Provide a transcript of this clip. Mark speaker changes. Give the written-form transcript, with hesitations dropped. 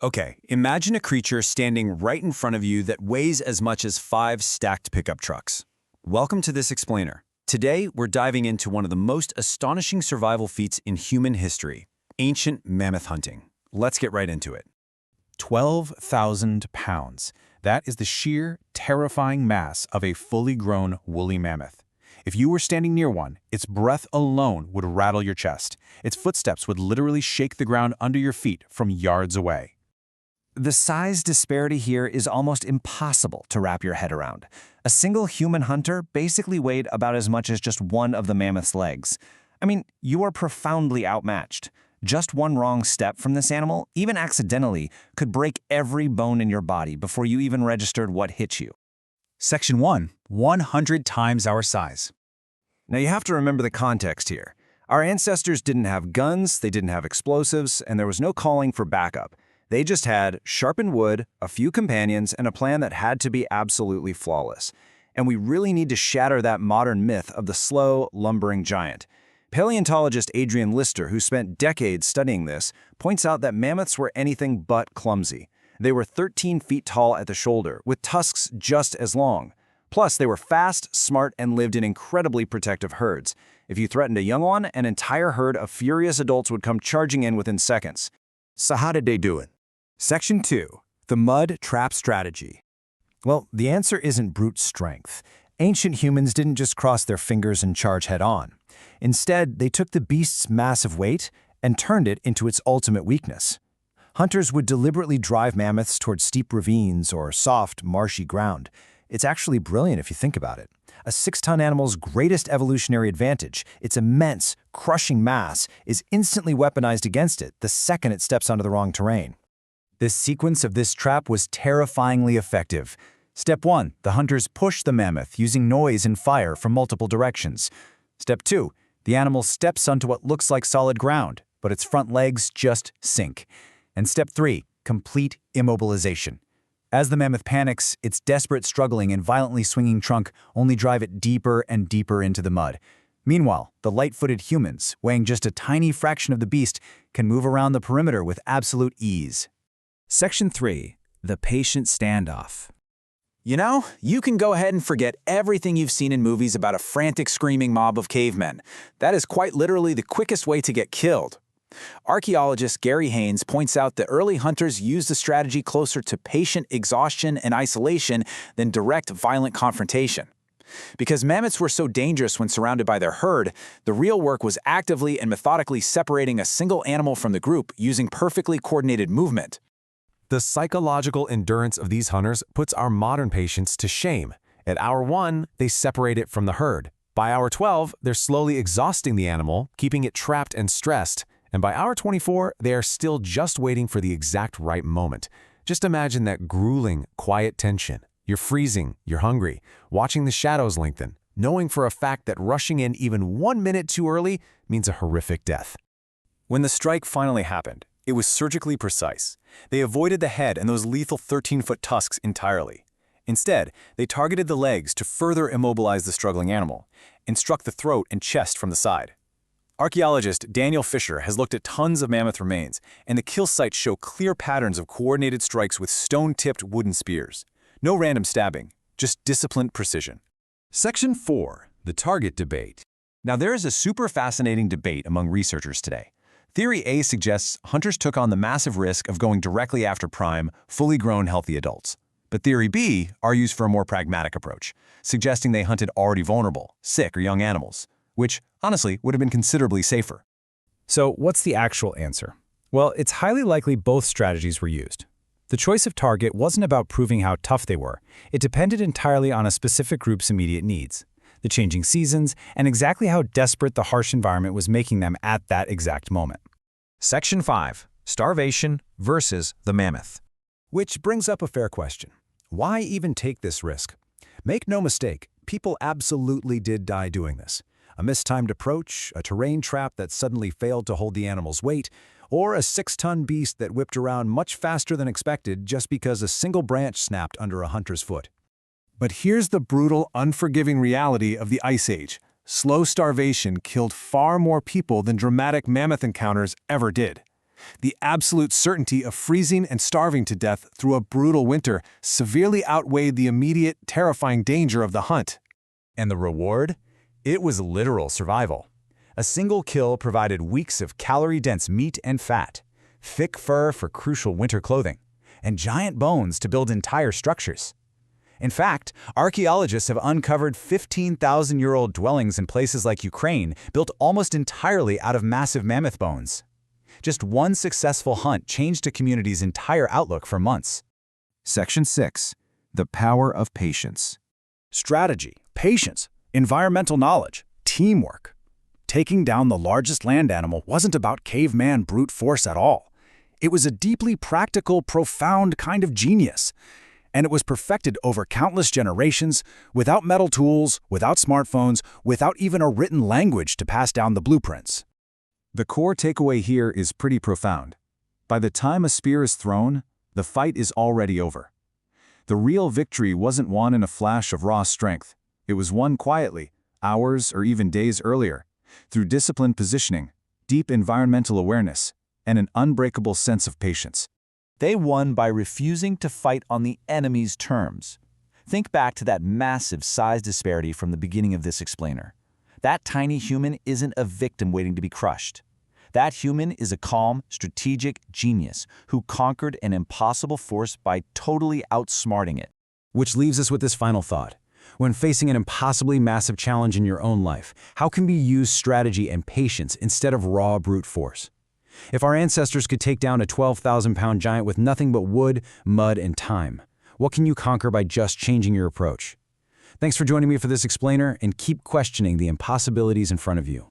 Speaker 1: Okay, imagine a creature standing right in front of you that weighs as much as 5 stacked pickup trucks. Welcome to this explainer. Today, we're diving into one of the most astonishing survival feats in human history, ancient mammoth hunting. Let's get right into it.
Speaker 2: 12,000 pounds. That is the sheer, terrifying mass of a fully grown woolly mammoth. If you were standing near one, its breath alone would rattle your chest. Its footsteps would literally shake the ground under your feet from yards away.
Speaker 3: The size disparity here is almost impossible to wrap your head around. A single human hunter basically weighed about as much as just one of the mammoth's legs. I mean, you are profoundly outmatched. Just one wrong step from this animal, even accidentally, could break every bone in your body before you even registered what hit you.
Speaker 1: Section 1. 100 times our size.
Speaker 3: Now you have to remember the context here. Our ancestors didn't have guns, they didn't have explosives, and there was no calling for backup. They just had sharpened wood, a few companions, and a plan that had to be absolutely flawless. And we really need to shatter that modern myth of the slow, lumbering giant. Paleontologist Adrian Lister, who spent decades studying this, points out that mammoths were anything but clumsy. They were 13 feet tall at the shoulder, with tusks just as long. Plus, they were fast, smart, and lived in incredibly protective herds. If you threatened a young one, an entire herd of furious adults would come charging in within seconds.
Speaker 1: So how did they do it? Section 2. The mud trap strategy.
Speaker 3: Well, the answer isn't brute strength. Ancient humans didn't just cross their fingers and charge head-on. Instead, they took the beast's massive weight and turned it into its ultimate weakness. Hunters would deliberately drive mammoths toward steep ravines or soft, marshy ground. It's actually brilliant if you think about it. A 6-ton animal's greatest evolutionary advantage, its immense, crushing mass, is instantly weaponized against it the second it steps onto the wrong terrain.
Speaker 1: The sequence of this trap was terrifyingly effective. Step 1. The hunters push the mammoth using noise and fire from multiple directions. Step 2. The animal steps onto what looks like solid ground, but its front legs just sink. And Step 3. Complete immobilization. As the mammoth panics, its desperate struggling and violently swinging trunk only drive it deeper and deeper into the mud. Meanwhile, the light-footed humans, weighing just a tiny fraction of the beast, can move around the perimeter with absolute ease.
Speaker 4: Section 3. The patient standoff. You know, you can go ahead and forget everything you've seen in movies about a frantic screaming mob of cavemen. That is quite literally the quickest way to get killed. Archaeologist Gary Haynes points out that early hunters used a strategy closer to patient exhaustion and isolation than direct violent confrontation. Because mammoths were so dangerous when surrounded by their herd, the real work was actively and methodically separating a single animal from the group using perfectly coordinated movement.
Speaker 5: The psychological endurance of these hunters puts our modern patients to shame. At hour 1, they separate it from the herd. By hour 12, they're slowly exhausting the animal, keeping it trapped and stressed. And by hour 24, they are still just waiting for the exact right moment. Just imagine that grueling, quiet tension. You're freezing, you're hungry, watching the shadows lengthen, knowing for a fact that rushing in even 1 minute too early means a horrific death.
Speaker 1: When the strike finally happened, it was surgically precise. They avoided the head and those lethal 13-foot tusks entirely. Instead, they targeted the legs to further immobilize the struggling animal, and struck the throat and chest from the side. Archaeologist Daniel Fisher has looked at tons of mammoth remains, and the kill sites show clear patterns of coordinated strikes with stone-tipped wooden spears. No random stabbing, just disciplined precision.
Speaker 5: Section 4. The target debate.
Speaker 3: Now there is a super fascinating debate among researchers today. Theory A suggests hunters took on the massive risk of going directly after prime, fully grown healthy adults. But Theory B argues for a more pragmatic approach, suggesting they hunted already vulnerable, sick, or young animals, which, honestly, would have been considerably safer.
Speaker 2: So what's the actual answer? Well, it's highly likely both strategies were used. The choice of target wasn't about proving how tough they were. It depended entirely on a specific group's immediate needs, the changing seasons, and exactly how desperate the harsh environment was making them at that exact moment.
Speaker 4: Section 5. Starvation versus the mammoth.
Speaker 5: Which brings up a fair question. Why even take this risk? Make no mistake, people absolutely did die doing this. A mistimed approach, a terrain trap that suddenly failed to hold the animal's weight, or a 6-ton beast that whipped around much faster than expected just because a single branch snapped under a hunter's foot. But here's the brutal, unforgiving reality of the Ice Age. Slow starvation killed far more people than dramatic mammoth encounters ever did. The absolute certainty of freezing and starving to death through a brutal winter severely outweighed the immediate, terrifying danger of the hunt.
Speaker 2: And the reward? It was literal survival. A single kill provided weeks of calorie-dense meat and fat, thick fur for crucial winter clothing, and giant bones to build entire structures. In fact, archaeologists have uncovered 15,000-year-old dwellings in places like Ukraine built almost entirely out of massive mammoth bones. Just one successful hunt changed a community's entire outlook for months.
Speaker 3: Section 6. The power of patience.
Speaker 6: Strategy, patience, environmental knowledge, teamwork. Taking down the largest land animal wasn't about caveman brute force at all. It was a deeply practical, profound kind of genius. And it was perfected over countless generations, without metal tools, without smartphones, without even a written language to pass down the blueprints.
Speaker 3: The core takeaway here is pretty profound. By the time a spear is thrown, the fight is already over. The real victory wasn't won in a flash of raw strength. It was won quietly, hours or even days earlier, through disciplined positioning, deep environmental awareness, and an unbreakable sense of patience.
Speaker 4: They won by refusing to fight on the enemy's terms. Think back to that massive size disparity from the beginning of this explainer. That tiny human isn't a victim waiting to be crushed. That human is a calm, strategic genius who conquered an impossible force by totally outsmarting it.
Speaker 2: Which leaves us with this final thought. When facing an impossibly massive challenge in your own life, how can we use strategy and patience instead of raw brute force? If our ancestors could take down a 12,000-pound giant with nothing but wood, mud, and time, what can you conquer by just changing your approach? Thanks for joining me for this explainer, and keep questioning the impossibilities in front of you.